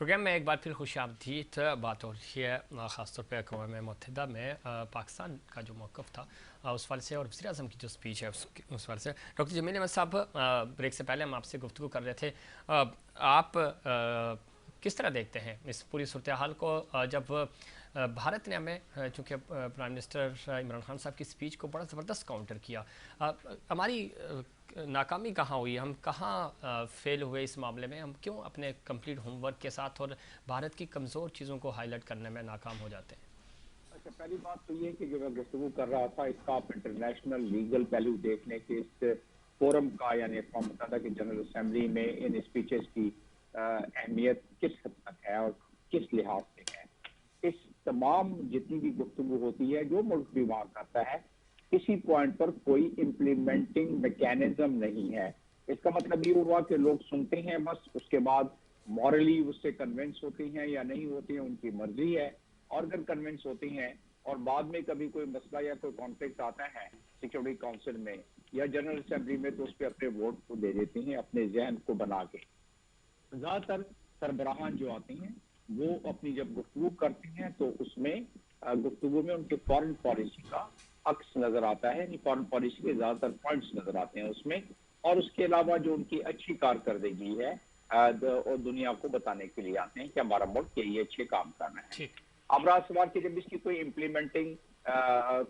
Programme में एक बार फिर खुश आमदीद। बात हो रही है ख़ासतौर पर अक़वाम मुत्तहिदा में पाकिस्तान का जो मौक़िफ़ था उस वाले से, और वज़ीर आज़म की जो स्पीच है उस वाले से। डॉक्टर जमील अहमद साहब, ब्रेक से पहले हम आपसे गुफ्तगू कर रहे थे। आप किस तरह देखते हैं इस पूरी सूरत हाल को, जब भारत ने हमें, चूँकि प्राइम मिनिस्टर इमरान खान साहब की स्पीच को बड़ा ज़बरदस्त काउंटर किया, हमारी नाकामी कहाँ हुई, हम कहाँ फेल हुए इस मामले में, हम क्यों अपने कंप्लीट होमवर्क के साथ और भारत की कमज़ोर चीज़ों को हाईलाइट करने में नाकाम हो जाते हैं? अच्छा, पहली बात तो ये कि जो मैं गुफ्तगू कर रहा था, इसका आप इंटरनेशनल लीगल पहलू देख लें कि इस फोरम का यानी अक़वाम मुत्तहिदा की जनरल असेंबली में इन स्पीचेस की अहमियत किस हद तक है और किस लिहाज से है। इस तमाम जितनी भी गुफ्तगू होती है, जो मुल्क भी वहाँ करता है, किसी पॉइंट पर कोई इम्प्लीमेंटिंग मैकेनिज्म नहीं है। इसका मतलब ये हुआ कि लोग सुनते हैं बस, उसके बाद मॉरली उससे कन्विंस होते हैं या नहीं होते हैं, उनकी मर्जी है। और अगर कन्विंस होते हैं और बाद में कभी कोई मसला या कोई कॉन्फ्लिक्ट आता है सिक्योरिटी काउंसिल में या जनरल असेंबली में, तो उस पर अपने वोट को दे देते हैं अपने जहन को बना के। ज्यादातर सरबराहान जो आते हैं वो अपनी जब गुफ्तगू करते हैं तो उसमें गुफ्तगू में उनके फॉरेन पॉलिसी का अक्स नजर आता है, यानी फॉरेन पॉलिसी के ज्यादातर पॉइंट्स नजर आते हैं उसमें। और उसके अलावा जो उनकी अच्छी कारकर्दगी है और दुनिया को बताने के लिए आते हैं कि हमारा मुल्क ये अच्छे काम कर रहे हैं। ठीक। अब रहा सवाल कि जब इसकी कोई इम्प्लीमेंटिंग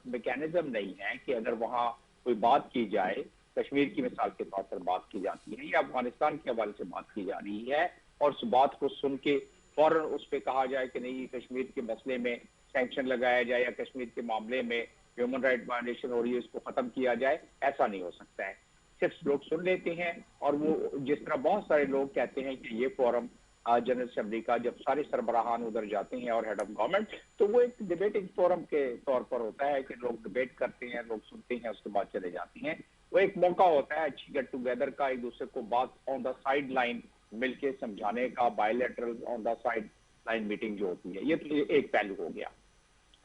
मैकेनिज्म नहीं है कि अगर वहां कोई बात की जाए, कश्मीर की मिसाल के तौर पर बात की जाती है या अफगानिस्तान के हवाले से बात की जा रही है, और उस बात को सुन के फौरन उस पर कहा जाए कि नहीं, कश्मीर के मसले में सैंक्शन लगाया जाए या कश्मीर के मामले में ह्यूमन राइट वायलेशन हो रही है इसको खत्म किया जाए, ऐसा नहीं हो सकता है। सिर्फ लोग सुन लेते हैं और वो जिस तरह बहुत सारे लोग कहते हैं कि ये फोरम जनरल असेंबली का, जब सारे सरबराहान उधर जाते हैं और हेड ऑफ गवर्नमेंट, तो वो एक डिबेटिंग फोरम के तौर पर होता है कि लोग डिबेट करते हैं, लोग सुनते हैं, उसके बाद चले जाते हैं। वो एक मौका होता है अच्छी गेट टुगेदर का, एक दूसरे को बात ऑन द साइड लाइन मिलकर समझाने का, bilateral on the side line meeting जो होती है। ये तो एक पहलू हो गया।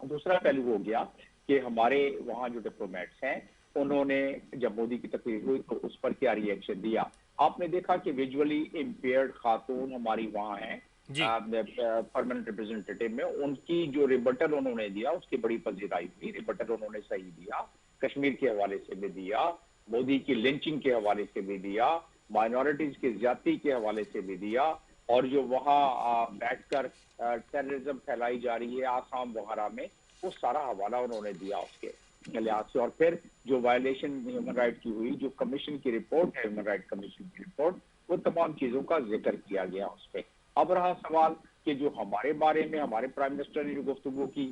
दूसरा पहलू हो गया कि हमारे वहाँ जो डिप्लोमेट्स हैं उन्होंने जब मोदी की तकरीर हुई तो उस पर क्या रिएक्शन दिया। आपने देखा कि विजुअली इम्पेयर्ड खातून हमारी वहाँ हैं जी। परमानेंट रिप्रेजेंटेटिव में, उनकी जो रिबटल उन्होंने दिया उसकी बड़ी पजीराई हुई। रिबटल उन्होंने सही दिया, कश्मीर के हवाले से भी दिया, मोदी की लिंचिंग के हवाले से भी दिया, माइनॉरिटीज की ज्यादती के हवाले से भी दिया, और जो वहाँ बैठकर टेररिज्म फैलाई जा रही है आसाम वगैरह में, वो सारा हवाला उन्होंने दिया उसके लिहाज से। और फिर जो वायलेशन ह्यूमन राइट की हुई, जो कमीशन की रिपोर्ट है, ह्यूमन राइट कमीशन की रिपोर्ट, वो तमाम चीजों का जिक्र किया गया उस पर। अब रहा सवाल कि जो हमारे बारे में हमारे प्राइम मिनिस्टर ने जो गुफ्तगू की,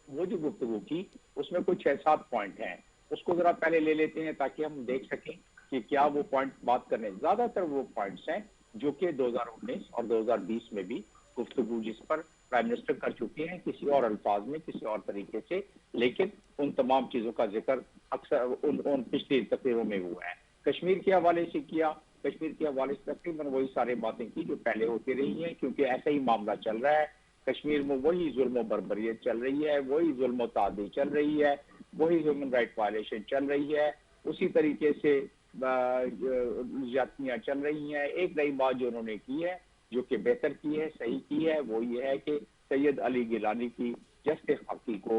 वो जो गुफ्तगू की उसमें कुछ 6-7 पॉइंट हैं, उसको जरा पहले ले लेते हैं ताकि हम देख सकें कि क्या वो पॉइंट बात करने। ज्यादातर वो पॉइंट्स हैं जो कि 2019 और 2020 में भी गुफ्तगू जिस पर प्राइम मिनिस्टर कर चुके हैं, किसी और अल्फाज में, किसी और तरीके से, लेकिन उन तमाम चीजों का जिक्र अक्सर उन पिछली तकरीरों में हुआ है। कश्मीर के हवाले से किया, कश्मीर के हवाले से तकरीबन वही सारी बातें की जो पहले होती रही हैं, क्योंकि ऐसा ही मामला चल रहा है। कश्मीर में वही जुल्म बर्बरियत चल रही है, वही जुल्म तादी चल रही है, वही ह्यूमन राइट वायलेशन चल रही है, उसी तरीके से ज्यादतियां चल रही हैं। एक नई बात जो उन्होंने की है, जो कि बेहतर की है, सही की है, वो ये है कि सैयद अली गिलानी की जश्न खाकी को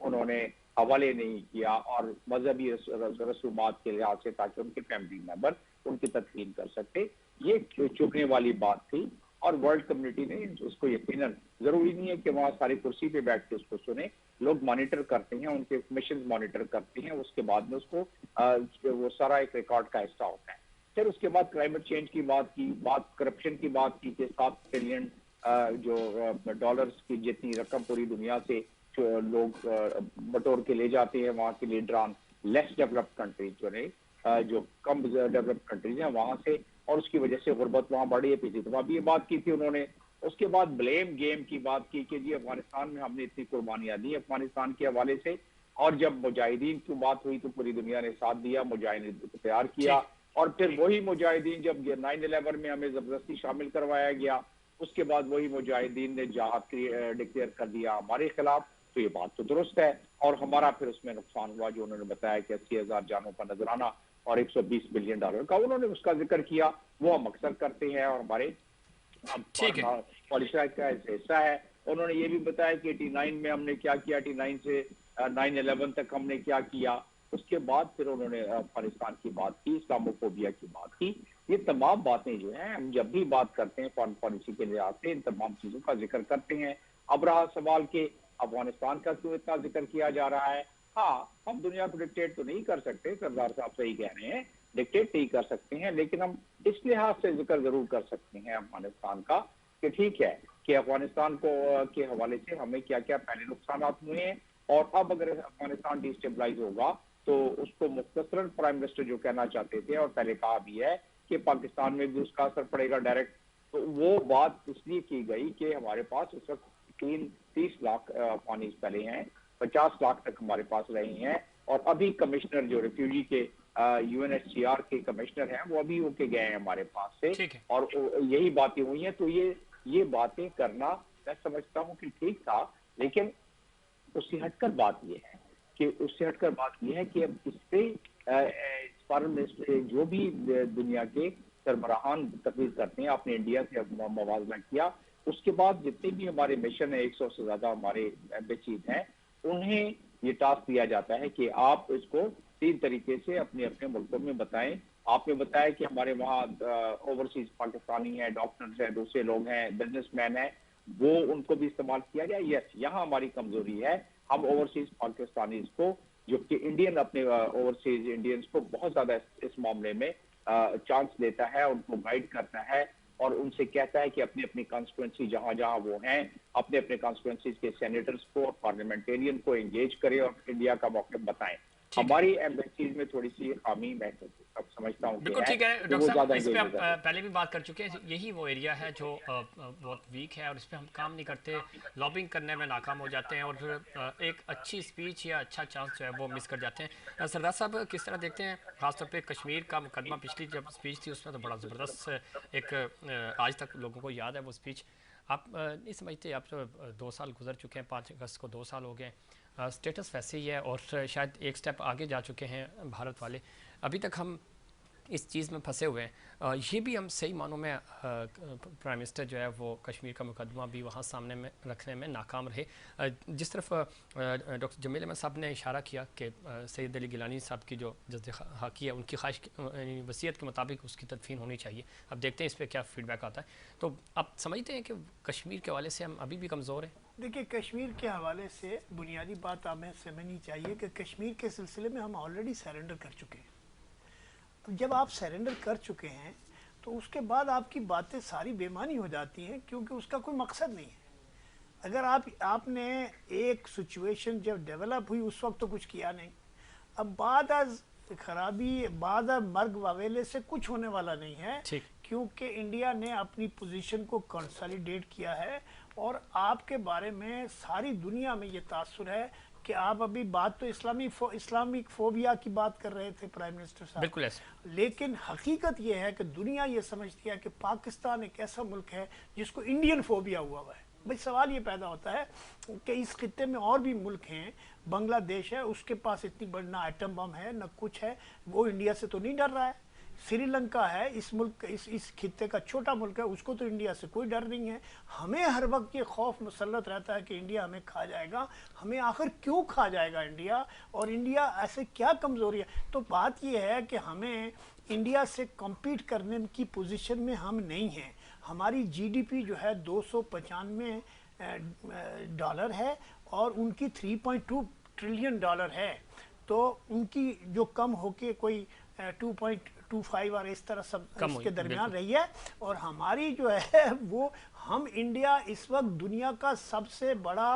उन्होंने हवाले नहीं किया और मजहबी रसूमात के लिहाज से, ताकि उनके फैमिली मेंबर उनकी तदफीन कर सकते। ये चुभने वाली बात थी और वर्ल्ड कम्युनिटी ने उसको यकीनन, जरूरी नहीं है कि वहां सारी कुर्सी पे बैठ के उसको सुने, लोग मॉनिटर करते हैं, उनके मिशन मॉनिटर करते हैं, उसके बाद में उसको वो सारा एक रिकॉर्ड का हिस्सा होता है। फिर उसके बाद क्लाइमेट चेंज की बात की, बात करप्शन की बात की कि 7 ट्रिलियन जो डॉलर्स की जितनी रकम पूरी दुनिया से जो लोग बटोर के ले जाते हैं वहां के लीडरान लेस डेवलप्ड कंट्रीज जो कम डेवलप्ड कंट्रीज हैं वहां से, और उसकी वजह से गुर्बत वहां बढ़ी है। पीछे तो अभी ये बात की थी उन्होंने। उसके बाद ब्लेम गेम की बात की कि जी अफगानिस्तान में हमने इतनी कुर्बानियां दी अफगानिस्तान के हवाले से, और जब मुजाहिदीन की बात हुई तो पूरी दुनिया ने साथ दिया, मुजाहिदीन को तैयार किया, और फिर वही मुजाहिदीन जब 9/11 में हमें जबरदस्ती शामिल करवाया गया, उसके बाद वही मुजाहिदीन ने जहाद डिक्लेयर कर दिया हमारे खिलाफ। तो ये बात तो दुरुस्त है, और हमारा फिर उसमें नुकसान हुआ जो उन्होंने बताया कि 80,000 जानों का नजराना और $120 बिलियन का उन्होंने उसका जिक्र किया, वो हम अक्सर करते हैं। और हमारे ठीक है। पॉलिसी का हिस्सा है। उन्होंने ये भी बताया कि 89 में हमने क्या किया, 89 से 9/11 तक हमने क्या किया। उसके बाद फिर उन्होंने अफगानिस्तान की बात की, इस्लामोफोबिया की बात की। ये तमाम बातें जो हैं, हम जब भी बात करते हैं फॉरेन पॉलिसी के लिहाज से इन तमाम चीजों का जिक्र करते हैं। अब रहा सवाल कि अफगानिस्तान का क्यों इतना जिक्र किया जा रहा है। हाँ, हम दुनिया को डिक्टेट तो नहीं कर सकते, सरदार साहब सही कह रहे हैं, डिक्टेट नहीं कर सकते हैं, लेकिन हम इस लिहाज से जिक्र जरूर कर सकते हैं अफगानिस्तान का कि ठीक है कि अफगानिस्तान को के हवाले से हमें क्या क्या पहले नुकसान हुए हैं, और अब अगर अफगानिस्तान डिस्टेबलाइज होगा तो उसको मुख्तसरन प्राइम मिनिस्टर जो कहना चाहते थे और पहले कहा भी है कि पाकिस्तान में भी उसका असर पड़ेगा डायरेक्ट। तो वो बात इसलिए की गई कि हमारे पास इस वक्त 30 लाख अफगानी पहले हैं, 50 लाख तक हमारे पास रहे हैं, और अभी कमिश्नर जो रिफ्यूजी के UNHCR के कमिश्नर हैं वो अभी होके गए हैं हमारे पास से, और यही बातें हुई हैं। तो ये बातें करना मैं समझता हूँ कि ठीक था, लेकिन उससे हटकर बात ये है कि अब इससे फॉरेन मिनिस्टर जो भी दुनिया के सरबराहान तकरीर करते हैं, आपने इंडिया से मवाजना किया, उसके बाद जितने भी हमारे मिशन है 100 से ज्यादा हमारे एम्बेसीज हैं, उन्हें ये टास्क दिया जाता है कि आप इसको 3 तरीके से अपने अपने मुल्कों में बताएं। आपने बताया कि हमारे वहाँ ओवरसीज पाकिस्तानी हैं, डॉक्टर्स हैं, दूसरे लोग हैं, बिजनेसमैन हैं, वो उनको भी इस्तेमाल किया गया। यस, यहाँ हमारी कमजोरी है, हम ओवरसीज पाकिस्तानीज को, जो कि इंडियन अपने ओवरसीज इंडियंस को बहुत ज्यादा इस मामले में चांस देता है, उनको गाइड करता है और उनसे कहता है कि अपनी अपनी कॉन्स्टिट्यूंसी जहां जहां वो हैं, अपने अपने कॉन्स्टिट्यूंसीज के सेनेटर्स को और पार्लियामेंटेरियन को एंगेज करें और इंडिया का मौके बताएं। हमारी एम्बेसीज में थोड़ी सी खामी मैं अब समझता हूँ। बिल्कुल ठीक है डॉक्टर साहब, इस पे हम पहले भी बात कर चुके हैं। यही वो एरिया है जो बहुत वीक है और इस पे हम काम नहीं करते, लॉबिंग करने में नाकाम हो जाते हैं और फिर एक अच्छी स्पीच या अच्छा चांस जो है वो मिस कर जाते हैं। सरदार साहब किस तरह देखते हैं खासतौर पे कश्मीर का मुकदमा, पिछली जब स्पीच थी उसमें तो बड़ा ज़बरदस्त एक आज तक लोगों को याद है वो स्पीच। आप नहीं समझते, आप जो 2 साल गुजर चुके हैं, 5 अगस्त को 2 साल हो गए, स्टेटस वैसे ही है और शायद एक स्टेप आगे जा चुके हैं भारत वाले। अभी तक हम इस चीज़ में फंसे हुए हैं। ये भी हम सही मानों में प्राइम मिनिस्टर जो है वो कश्मीर का मुकदमा भी वहाँ सामने में रखने में नाकाम रहे। जिस तरफ डॉक्टर जमील अहमद साहब ने इशारा किया कि सैयद अली गिलानी साहब की जो जज्बे हाकी है, उनकी ख्वाहिश वसीयत के मुताबिक उसकी तदफीन होनी चाहिए। अब देखते हैं इस पर क्या फीडबैक आता है। तो आप समझते हैं कि कश्मीर के हवाले से हम अभी भी कमज़ोर हैं? देखिए, कश्मीर के हवाले से बुनियादी बात हमें समझनी चाहिए कि कश्मीर के सिलसिले में हम ऑलरेडी सरेंडर कर चुके हैं। तो जब आप सरेंडर कर चुके हैं तो उसके बाद आपकी बातें सारी बेमानी हो जाती हैं, क्योंकि उसका कोई मकसद नहीं है। अगर आपने एक सिचुएशन जब डेवलप हुई उस वक्त तो कुछ किया नहीं, अब बाद खराबी बाद मर्ग वावेले से कुछ होने वाला नहीं है, क्योंकि इंडिया ने अपनी पोजीशन को कंसोलिडेट किया है और आपके बारे में सारी दुनिया में ये तासुर है कि आप अभी बात तो इस्लामिक फोबिया की बात कर रहे थे प्राइम मिनिस्टर साहब, बिल्कुल ऐसे। लेकिन हकीकत ये है कि दुनिया ये समझती है कि पाकिस्तान एक ऐसा मुल्क है जिसको इंडियन फोबिया हुआ है। भाई सवाल ये पैदा होता है कि इस खित्ते में और भी मुल्क हैं, बांग्लादेश है, उसके पास इतनी बड़ी ना एटम बम है ना कुछ है, वो इंडिया से तो नहीं डर रहा है। श्रीलंका है, इस मुल्क इस खित्ते का छोटा मुल्क है, उसको तो इंडिया से कोई डर नहीं है। हमें हर वक्त ये खौफ मुसल्लत रहता है कि इंडिया हमें खा जाएगा। हमें आखिर क्यों खा जाएगा इंडिया, और इंडिया ऐसे क्या कमज़ोरी है? तो बात ये है कि हमें इंडिया से कम्पीट करने की पोजीशन में हम नहीं हैं। हमारी GDP जो है $295 डॉलर है और उनकी $3.2 ट्रिलियन है, तो उनकी जो कम होके कोई 2.25 और इस तरह सब इसके दरमियान रही है, और हमारी जो है वो हम इंडिया इस वक्त दुनिया का सबसे बड़ा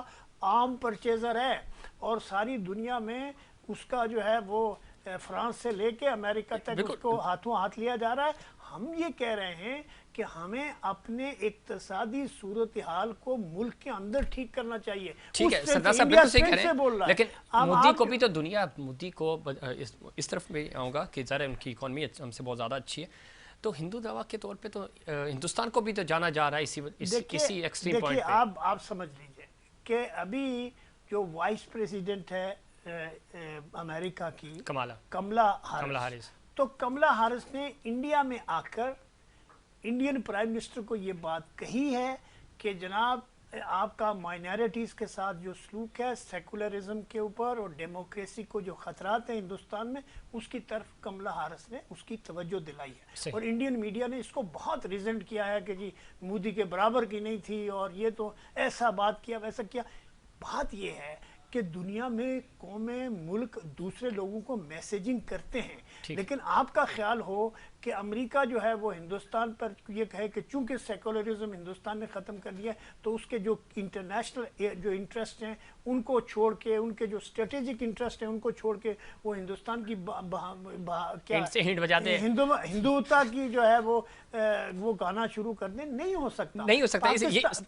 आर्म परचेजर है और सारी दुनिया में उसका जो है वो फ्रांस से लेके अमेरिका तक उसको हाथों हाथ लिया जा रहा है। हम ये कह रहे हैं कि हमें अपने इक्तिसादी सूरत हाल को मुल्क के अंदर ठीक करना चाहिए। ठीक है सरदार साहब, बिल्कुल सही कह रहे हैं, लेकिन मोदी को भी तो दुनिया, मोदी को इस तरफ भी आऊँगा कि ज़रा उनकी इकॉनमी हमसे बहुत ज़्यादा अच्छी है, तो हिंदू दवा के तौर पे तो हिंदुस्तान को भी तो जाना जा रहा है इसी एक्सट्रीम पॉइंट पे। आप समझ लीजिए कि अभी जो वाइस प्रेसिडेंट है अमेरिका की कमला हारिस, तो कमला हारिस ने इंडिया में आकर इंडियन प्राइम मिनिस्टर को ये बात कही है कि जनाब आपका माइनॉरिटीज़ के साथ जो सलूक है सेकुलरिज्म के ऊपर और डेमोक्रेसी को जो खतरात हैं हिंदुस्तान में, उसकी तरफ कमला हारिस ने उसकी तवज्जो दिलाई है। और इंडियन मीडिया ने इसको बहुत रिजेंट किया है कि जी मोदी के बराबर की नहीं थी और ये तो ऐसा बात किया वैसा किया। बात ये है कि दुनिया में कौमें मुल्क दूसरे लोगों को मैसेजिंग करते हैं, लेकिन आपका ख्याल हो कि अमेरिका जो है वो हिंदुस्तान पर ये कहे कि चूंकि सेकुलरिज्म हिंदुस्तान ने ख़त्म कर दिया है तो उसके जो इंटरनेशनल जो इंटरेस्ट हैं उनको छोड़ के, उनके जो स्ट्रेटेजिक इंटरेस्ट हैं उनको छोड़ के वो हिंदुस्तान की हिंदुता की जो है वो गाना शुरू कर दें। नहीं हो सकता, नहीं हो सकता।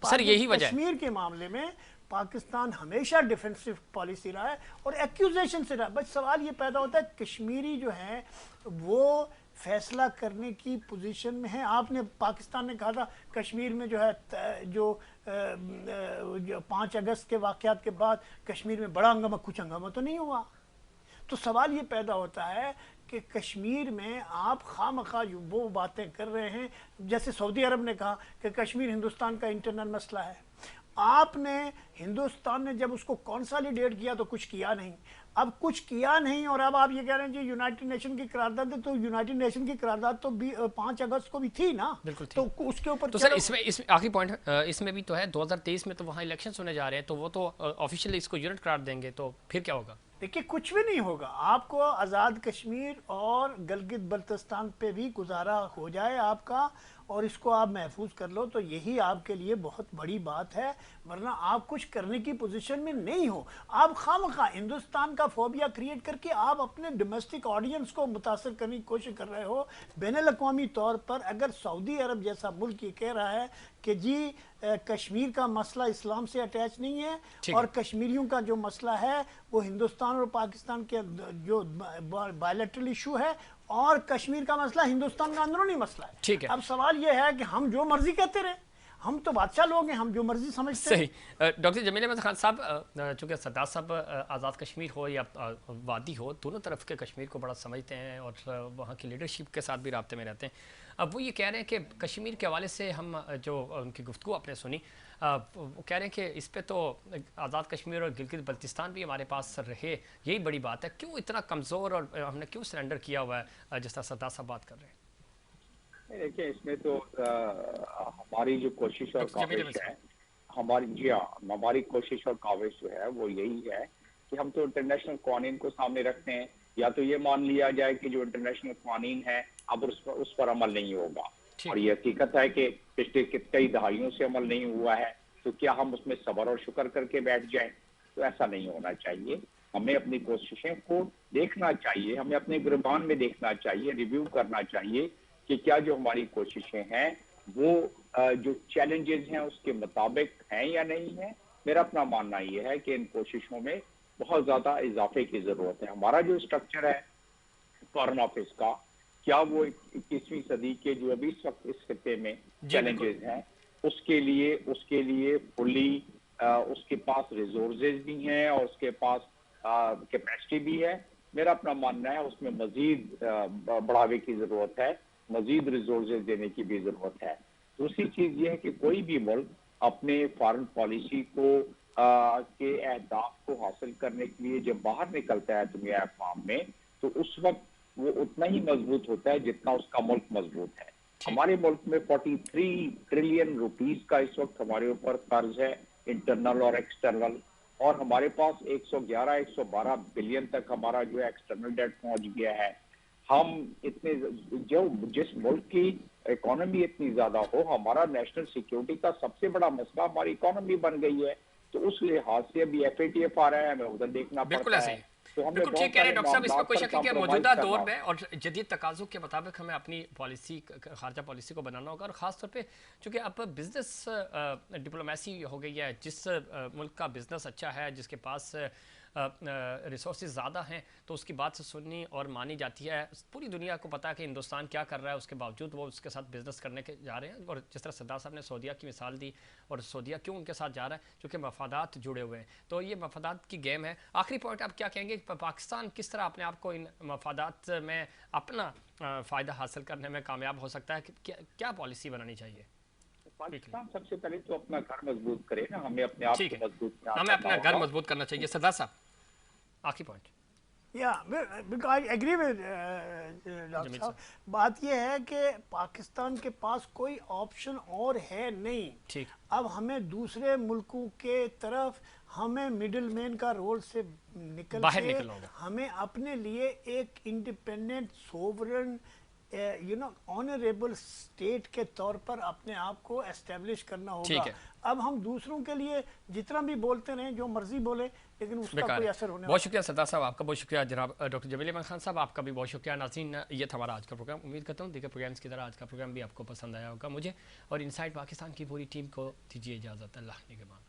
सर यही वजह है। कश्मीर के मामले में पाकिस्तान हमेशा डिफेंसिव पॉलिसी रहा है और एक्यूजेशन से रहा। बस सवाल ये पैदा होता है कश्मीरी जो है वो फैसला करने की पोजीशन में है। आपने पाकिस्तान ने कहा था कश्मीर में जो है जो 5 अगस्त के वाक़यात के बाद कश्मीर में बड़ा हंगामा, कुछ हंगामा तो नहीं हुआ। तो सवाल ये पैदा होता है कि कश्मीर में आप खामखा वो बातें कर रहे हैं, जैसे सऊदी अरब ने कहा कि कश्मीर हिंदुस्तान का इंटरनल मसला है। आपने हिंदुस्तान ने जब उसको कंसोलिडेट किया तो कुछ किया नहीं, अब कुछ किया नहीं और अब आप ये कह रहे हैं जी यूनाइटेड नेशन की करारदाद है, तो यूनाइटेड नेशन की करारदाद तो 5 अगस्त को भी थी ना। बिल्कुल थी। तो उसके ऊपर तो सर इसमें आखिरी पॉइंट इसमें भी तो है 2023 में तो वहाँ इलेक्शंस होने जा रहे हैं, तो वो तो ऑफिशियली इसको यूनिट करार देंगे, तो फिर क्या होगा? देखिए कुछ भी नहीं होगा। आपको आज़ाद कश्मीर और गिलगित बल्तिस्तान पे भी गुजारा हो जाए आपका और इसको आप महफूज कर लो तो यही आपके लिए बहुत बड़ी बात है, वरना आप कुछ करने की पोजीशन में नहीं हो। आप खामखा हिंदुस्तान का फोबिया क्रिएट करके आप अपने डोमेस्टिक ऑडियंस को मुतासर करने की कोशिश कर रहे हो। बैनुल-अक़वामी तौर पर अगर सऊदी अरब जैसा मुल्क ये कह रहा है कि जी कश्मीर का मसला इस्लाम से अटैच नहीं है और कश्मीरियों का जो मसला है वो हिंदुस्तान और पाकिस्तान के जो बायलैटरल इशू है और कश्मीर का मसला हिंदुस्तान का अंदरूनी मसला है। ठीक है। अब सवाल यह है कि हम जो मर्जी कहते रहे, हम तो बादशाह लोग हैं, हम जो मर्जी समझते हैं। सही। डॉक्टर जमील अहमद खान साहब, चूँकि सरदार साहब आज़ाद कश्मीर हो या वादी हो, दोनों तरफ के कश्मीर को बड़ा समझते हैं और वहाँ की लीडरशिप के साथ भी राब्ते में रहते हैं। अब वो ये कह रहे हैं कि कश्मीर के हवाले से हम जो उनकी गुफ्तगू आपने सुनी, वो कह रहे हैं कि इस पे तो आज़ाद कश्मीर और गिलगित बल्तिस्तान भी हमारे पास रहे, यही बड़ी बात है। क्यों इतना कमज़ोर और हमने क्यों सरेंडर किया हुआ है, जिस तरह सरदार साहब बात कर रहे हैं? देखिए इसमें तो हमारी जो कोशिश और काविश है, हमारी कोशिश और काविश जो है वो यही है कि हम तो इंटरनेशनल कानून को सामने रखते हैं। या तो ये मान लिया जाए कि जो इंटरनेशनल कानून है अब उस पर अमल नहीं होगा, और ये हकीकत है कि पिछले कई दहाइयों से अमल नहीं हुआ है, तो क्या हम उसमें सब्र और शुक्र करके बैठ जाएं? तो ऐसा नहीं होना चाहिए। हमें अपनी कोशिशें को देखना चाहिए, हमें अपने गिरबान में देखना चाहिए, रिव्यू करना चाहिए कि क्या जो हमारी कोशिशें हैं वो जो चैलेंजेस हैं उसके मुताबिक हैं या नहीं है। मेरा अपना मानना ये है कि इन कोशिशों में बहुत ज्यादा इजाफे की जरूरत है। हमारा जो स्ट्रक्चर है फॉरेन ऑफिस का, क्या वो 21वीं सदी के जो अभी इस वक्त इस खिते में चैलेंजेस हैं उसके लिए फुल्ली उसके पास रिसोर्सेज भी हैं और उसके पास कैपेसिटी भी है। मेरा अपना मानना है उसमें मजीद बढ़ावे की जरूरत है, मजीद रिसोर्सेज देने की भी जरूरत है। दूसरी चीज ये है कि कोई भी मुल्क अपने फॉरेन पॉलिसी को के अहदाफ को हासिल करने के लिए जब बाहर निकलता है दुनिया अफ़वाम में, तो उस वक्त वो उतना ही मजबूत होता है जितना उसका मुल्क मजबूत है। हमारे मुल्क में 43 ट्रिलियन रुपीस का इस वक्त हमारे ऊपर कर्ज है, इंटरनल और एक्सटर्नल, और हमारे पास 111-112 बिलियन तक हमारा जो है एक्सटर्नल डेट पहुंच गया है। हम इतने जिस मुल्क की इकोनॉमी इतनी ज्यादा हो, हमारा नेशनल सिक्योरिटी का सबसे बड़ा मसला हमारी इकोनॉमी बन गई है, तो उस लिहाज से अभी FATF आ रहा है, हमें उधर देखना पड़ता है। तो हम बिल्कुल ठीक कह रहे हैं डॉक्टर साहब, इसमें कोई शक नहीं कि मौजूदा दौर में और जदीद तकाज़ों के मुताबिक हमें अपनी पॉलिसी, खारजा पॉलिसी को बनाना होगा। और ख़ास तौर पे चूँकि अब बिजनेस डिप्लोमेसी हो गई है, जिस मुल्क का बिजनेस अच्छा है, जिसके पास ریسورسز زیادہ ہیں تو اس کی بات سے سننی اور مانی جاتی ہے. پوری دنیا کو پتا ہے کہ ہندوستان کیا کر رہا ہے, اس کے باوجود وہ اس کے ساتھ بزنس کرنے کے جا رہے ہیں. اور جس طرح سردار صاحب نے سعودیہ کی مثال دی, اور سعودیہ کیوں ان کے ساتھ جا رہا ہے, چونکہ مفادات جڑے ہوئے ہیں. تو یہ مفادات کی گیم ہے. آخری پوائنٹ آپ کیا کہیں گے, پاکستان کس طرح اپنے آپ کو ان مفادات میں اپنا فائدہ حاصل کرنے میں کامیاب ہو سکتا ہے, کیا پالیسی بنانی چاہیے؟ پاکستان سب سے پہلے تو اپنا گھر مضبوط کرے نا, ہمیں اپنے آپ کو مضبوط ہمیں اپنا گھر مضبوط کرنا چاہیے. سردار صاحب آخری point. I agree with doctor صاحب. بات یہ ہے کہ پاکستان کے پاس کوئی آپشن اور ہے نہیں. اب ہمیں دوسرے ملکوں کے طرف ہمیں مڈل مین کا رول سے نکل کے ہمیں اپنے لیے ایک انڈیپینڈنٹ سوورن آنریبل اسٹیٹ کے طور پر اپنے آپ کو اسٹیبلش کرنا ہوگا. اب ہم دوسروں کے لیے جتنا بھی بولتے رہیں, جو مرضی بولے, لیکن اس کا کوئی اثر ہونے. بہت شکریہ سردار صاحب, آپ کا بہت شکریہ. جناب ڈاکٹر جمیل احمد خان صاحب, آپ کا بھی بہت شکریہ. ناظرین, یہ تھا ہمارا آج کا پروگرام. امید کرتا ہوں دیگر پروگرامز کی طرح آج کا پروگرام بھی آپ کو پسند آیا ہوگا. مجھے اور انسائٹ پاکستان کی پوری ٹیم کو دیجیے اجازت. اللہ نگہبان.